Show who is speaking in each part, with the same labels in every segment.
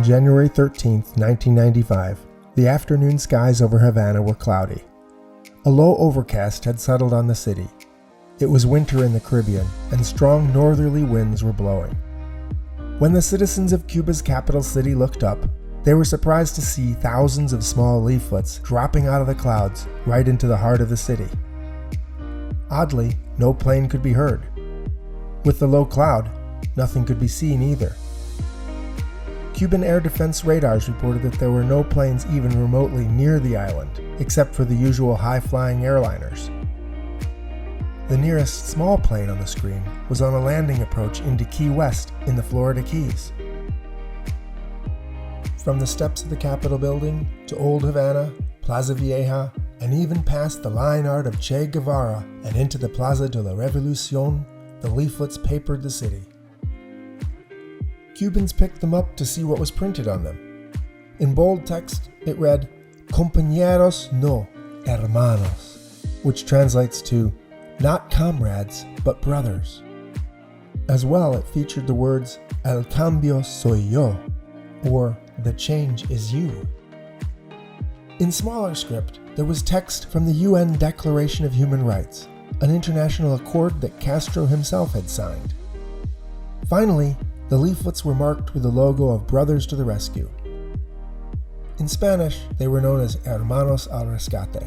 Speaker 1: On January 13, 1995, the afternoon skies over Havana were cloudy. A low overcast had settled on the city. It was winter in the Caribbean, and strong northerly winds were blowing. When the citizens of Cuba's capital city looked up, they were surprised to see thousands of small leaflets dropping out of the clouds right into the heart of the city. Oddly, no plane could be heard. With the low cloud, nothing could be seen either. Cuban air defense radars reported that there were no planes even remotely near the island, except for the usual high-flying airliners. The nearest small plane on the screen was on a landing approach into Key West in the Florida Keys. From the steps of the Capitol building to Old Havana, Plaza Vieja, and even past the line art of Che Guevara and into the Plaza de la Revolucion, the leaflets papered the city. Cubans picked them up to see what was printed on them. In bold text, it read, "Compañeros no, hermanos," which translates to, "Not comrades, but brothers." As well, it featured the words, "El cambio soy yo," or "The change is you." In smaller script, there was text from the UN Declaration of Human Rights, an international accord that Castro himself had signed. Finally, the leaflets were marked with the logo of Brothers to the Rescue. In Spanish, they were known as Hermanos al Rescate.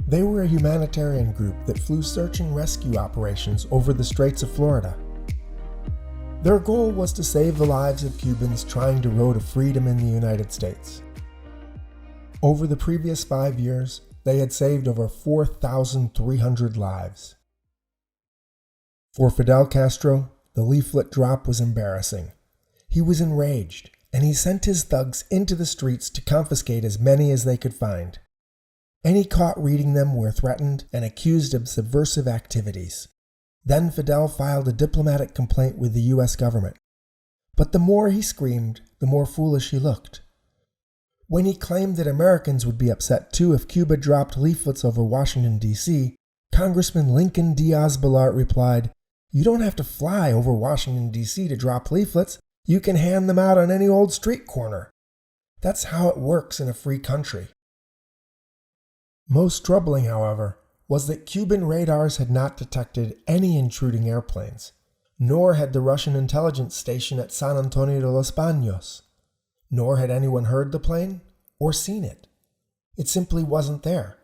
Speaker 1: They were a humanitarian group that flew search and rescue operations over the Straits of Florida. Their goal was to save the lives of Cubans trying to row to freedom in the United States. Over the previous 5 years, they had saved over 4,300 lives. For Fidel Castro, the leaflet drop was embarrassing. He was enraged, and he sent his thugs into the streets to confiscate as many as they could find. Any caught reading them were threatened and accused of subversive activities. Then Fidel filed a diplomatic complaint with the U.S. government. But the more he screamed, the more foolish he looked. When he claimed that Americans would be upset too if Cuba dropped leaflets over Washington, D.C., Congressman Lincoln Diaz-Balart replied, "You don't have to fly over Washington, D.C. to drop leaflets. You can hand them out on any old street corner. That's how it works in a free country." Most troubling, however, was that Cuban radars had not detected any intruding airplanes, nor had the Russian intelligence station at San Antonio de los Baños, nor had anyone heard the plane or seen it. It simply wasn't there,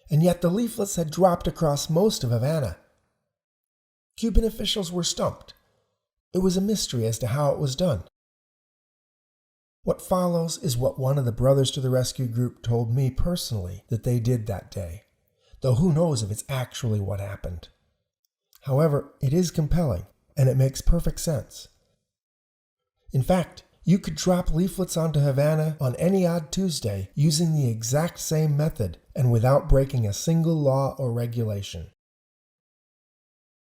Speaker 1: and yet the leaflets had dropped across most of Havana. Cuban officials were stumped. It was a mystery as to how it was done. What follows is what one of the Brothers to the Rescue group told me personally that they did that day, though who knows if it's actually what happened. However, it is compelling, and it makes perfect sense. In fact, you could drop leaflets onto Havana on any odd Tuesday using the exact same method and without breaking a single law or regulation.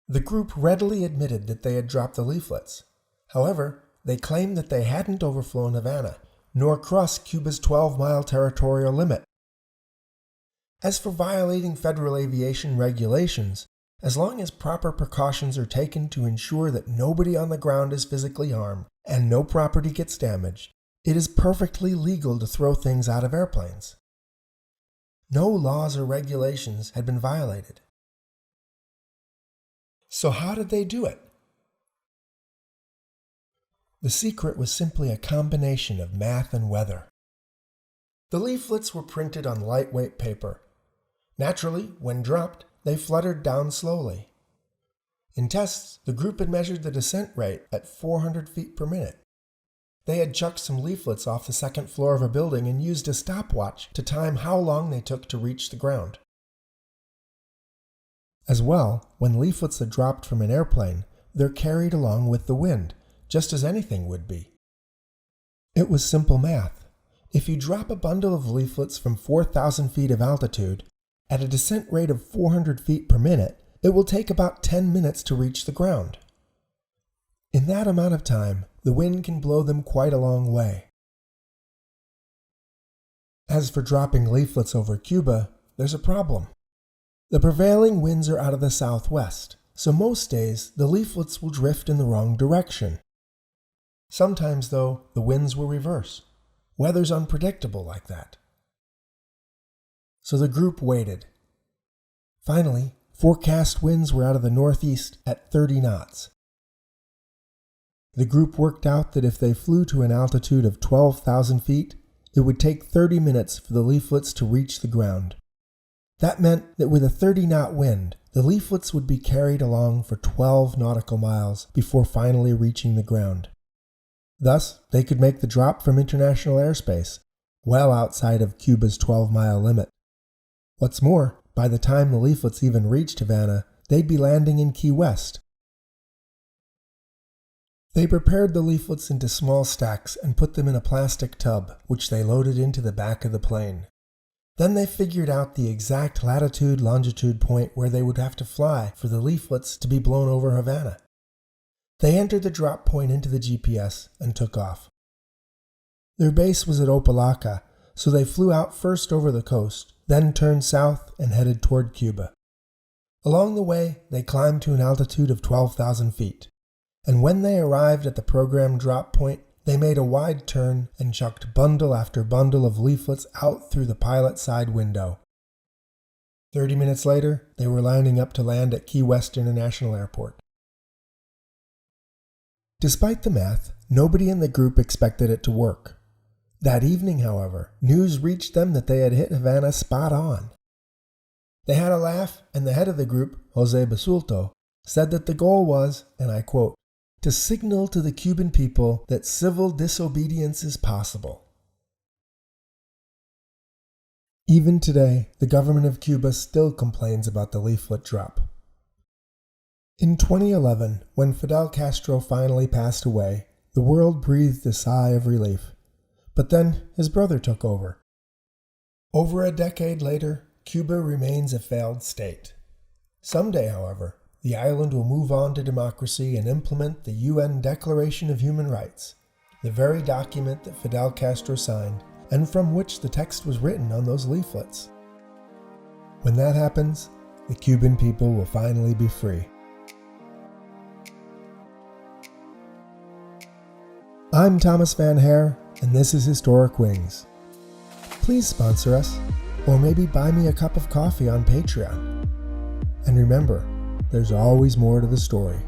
Speaker 1: The group readily admitted that they had dropped the leaflets. However, they claimed that they hadn't overflown Havana, nor crossed Cuba's 12-mile territorial limit. As for violating federal aviation regulations, as long as proper precautions are taken to ensure that nobody on the ground is physically harmed and no property gets damaged, it is perfectly legal to throw things out of airplanes. No laws or regulations had been violated. So how did they do it? The secret was simply a combination of math and weather. The leaflets were printed on lightweight paper. Naturally, when dropped, they fluttered down slowly. In tests, the group had measured the descent rate at 400 feet per minute. They had chucked some leaflets off the second floor of a building and used a stopwatch to time how long they took to reach the ground. As well, when leaflets are dropped from an airplane, they're carried along with the wind, just as anything would be. It was simple math. If you drop a bundle of leaflets from 4,000 feet of altitude, at a descent rate of 400 feet per minute, it will take about 10 minutes to reach the ground. In that amount of time, the wind can blow them quite a long way. As for dropping leaflets over Cuba, there's a problem. The prevailing winds are out of the southwest, so most days the leaflets will drift in the wrong direction. Sometimes, though, the winds will reverse. Weather's unpredictable like that. So the group waited. Finally, forecast winds were out of the northeast at 30 knots. The group worked out that if they flew to an altitude of 12,000 feet, it would take 30 minutes for the leaflets to reach the ground. That meant that with a 30-knot wind, the leaflets would be carried along for 12 nautical miles before finally reaching the ground. Thus, they could make the drop from international airspace, well outside of Cuba's 12-mile limit. What's more, by the time the leaflets even reached Havana, they'd be landing in Key West. They prepared the leaflets into small stacks and put them in a plastic tub, which they loaded into the back of the plane. Then they figured out the exact latitude-longitude point where they would have to fly for the leaflets to be blown over Havana. They entered the drop point into the GPS and took off. Their base was at Opalaca, so they flew out first over the coast, then turned south and headed toward Cuba. Along the way, they climbed to an altitude of 12,000 feet, and when they arrived at the programmed drop point, they made a wide turn and chucked bundle after bundle of leaflets out through the pilot side window. 30 minutes later, they were lining up to land at Key West International Airport. Despite the math, nobody in the group expected it to work. That evening, however, news reached them that they had hit Havana spot on. They had a laugh, and the head of the group, Jose Basulto, said that the goal was, and I quote, to signal to the Cuban people that civil disobedience is possible. Even today, the government of Cuba still complains about the leaflet drop. In 2011, when Fidel Castro finally passed away, the world breathed a sigh of relief. But then his brother took over. Over a decade later, Cuba remains a failed state. Someday, however, the island will move on to democracy and implement the UN Declaration of Human Rights, the very document that Fidel Castro signed and from which the text was written on those leaflets. When that happens, the Cuban people will finally be free. I'm Thomas Van Hare, and this is Historic Wings. Please sponsor us, or maybe buy me a cup of coffee on Patreon. And remember, there's always more to the story.